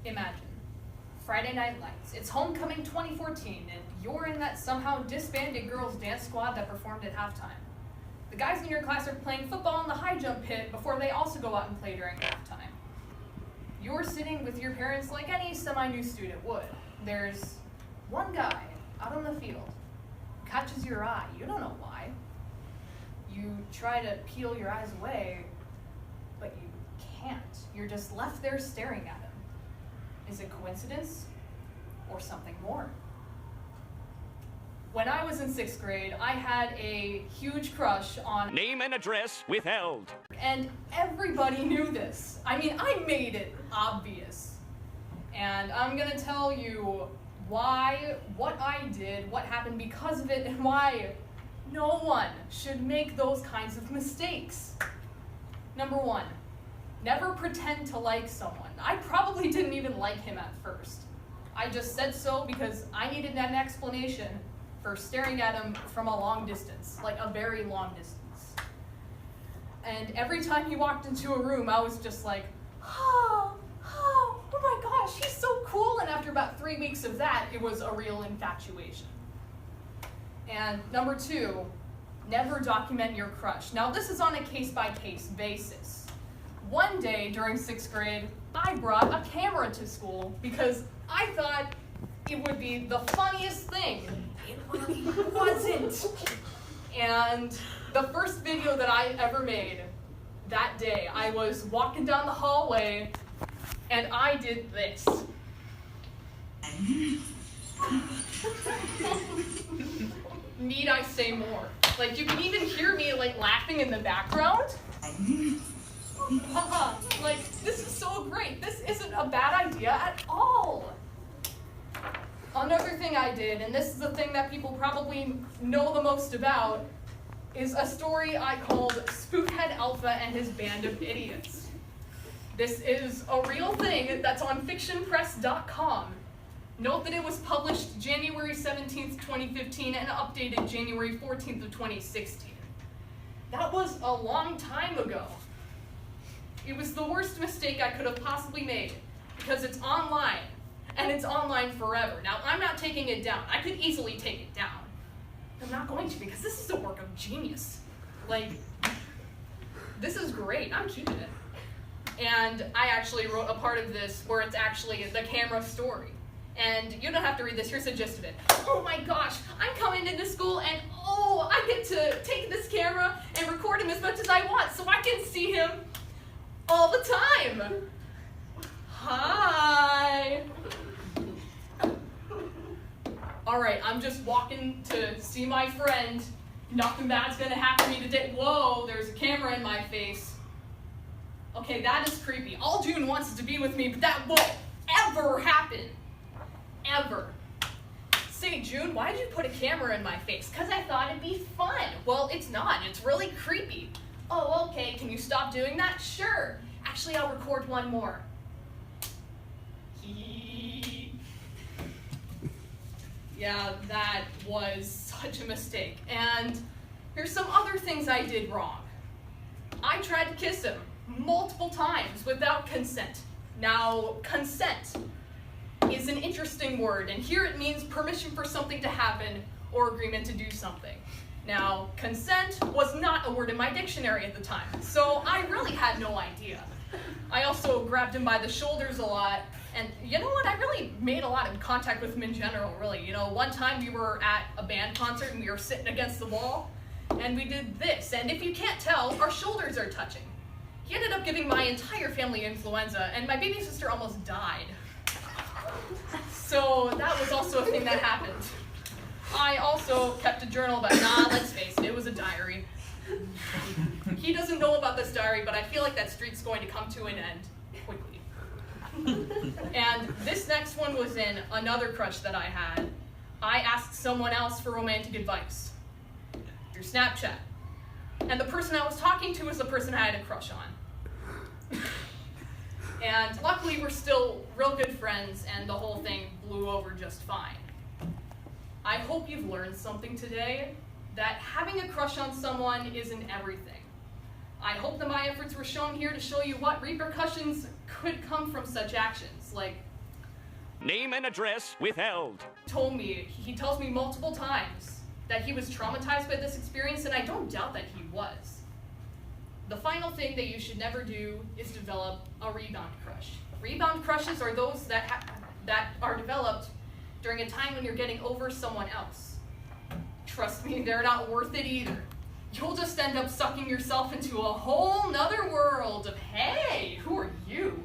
Imagine, Friday Night Lights, it's homecoming 2014, and you're in that somehow disbanded girls' dance squad that performed at halftime. The guys in your class are playing football in the high jump pit before they also go out and play during halftime. You're sitting with your parents like any semi-new student would. There's one guy out on the field, catches your eye, you don't know why. You try to peel your eyes away, but you can't. You're just left there staring at him. Is it coincidence or something more? When I was in 6th grade, I had a huge crush on... Name and address withheld. And everybody knew this. I mean, I made it obvious. And I'm gonna tell you why, what I did, what happened because of it, and why no one should make those kinds of mistakes. Number 1, never pretend to like someone. I probably didn't even like him at first. I just said so because I needed an explanation for staring at him from a long distance, like a very long distance. And every time he walked into a room, I was just like, oh my gosh, he's so cool. And after about 3 weeks of that, it was a real infatuation. And number 2, never document your crush. Now this is on a case-by-case basis. One day during 6th grade, I brought a camera to school because I thought it would be the funniest thing. It really wasn't. And the first video that I ever made that day, I was walking down the hallway and I did this. Need I say more? Like, you can even hear me like laughing in the background. Like, this is so great. This isn't a bad idea at all. Another thing I did, and this is the thing that people probably know the most about, is a story I called Spookhead Alpha and His Band of Idiots. This is a real thing that's on fictionpress.com. Note that it was published January 17th, 2015 and updated January 14th of 2016. That was a long time ago. It was the worst mistake I could have possibly made because it's online and it's online forever. Now, I'm not taking it down. I could easily take it down. I'm not going to because this is a work of genius. Like, this is great. I'm keeping it. And I actually wrote a part of this where it's actually the camera story. And you don't have to read this, here's the gist of it. Oh my gosh, I'm coming into school and oh, I get to take this camera and record him as much as I want so I can see him all the time. Hi. All right, I'm just walking to see my friend. Nothing bad's gonna happen to me today. Whoa, there's a camera in my face. Okay, that is creepy. All June wants is to be with me, but that won't ever happen. Ever. Say, June, why did you put a camera in my face? Because I thought it'd be fun. Well, it's not. It's really creepy. Oh, okay. Can you stop doing that? Sure. Actually, I'll record one more. Yeah, that was such a mistake. And here's some other things I did wrong. I tried to kiss him multiple times without consent. Now, consent is an interesting word, and here it means permission for something to happen or agreement to do something. Now, consent was not a word in my dictionary at the time, so I really had no idea. I also grabbed him by the shoulders a lot, and you know what, I really made a lot of contact with him in general, really. You know, one time we were at a band concert and we were sitting against the wall, and we did this, and if you can't tell, our shoulders are touching. He ended up giving my entire family influenza, and my baby sister almost died. So that was also a thing that happened. I also kept a journal, but let's face it, it was a diary. He doesn't know about this diary, but I feel like that streak's going to come to an end quickly. And this next one was in another crush that I had. I asked someone else for romantic advice through Snapchat. And the person I was talking to was the person I had a crush on. And luckily we're still real good friends and the whole thing blew over just fine. I hope you've learned something today, that having a crush on someone isn't everything. I hope that my efforts were shown here to show you what repercussions could come from such actions, like Name and address withheld. He tells me multiple times that he was traumatized by this experience, and I don't doubt that he was. The final thing that you should never do is develop a rebound crush. Rebound crushes are those that are developed during a time when you're getting over someone else. Trust me, they're not worth it either. You'll just end up sucking yourself into a whole nother world of, hey, who are you?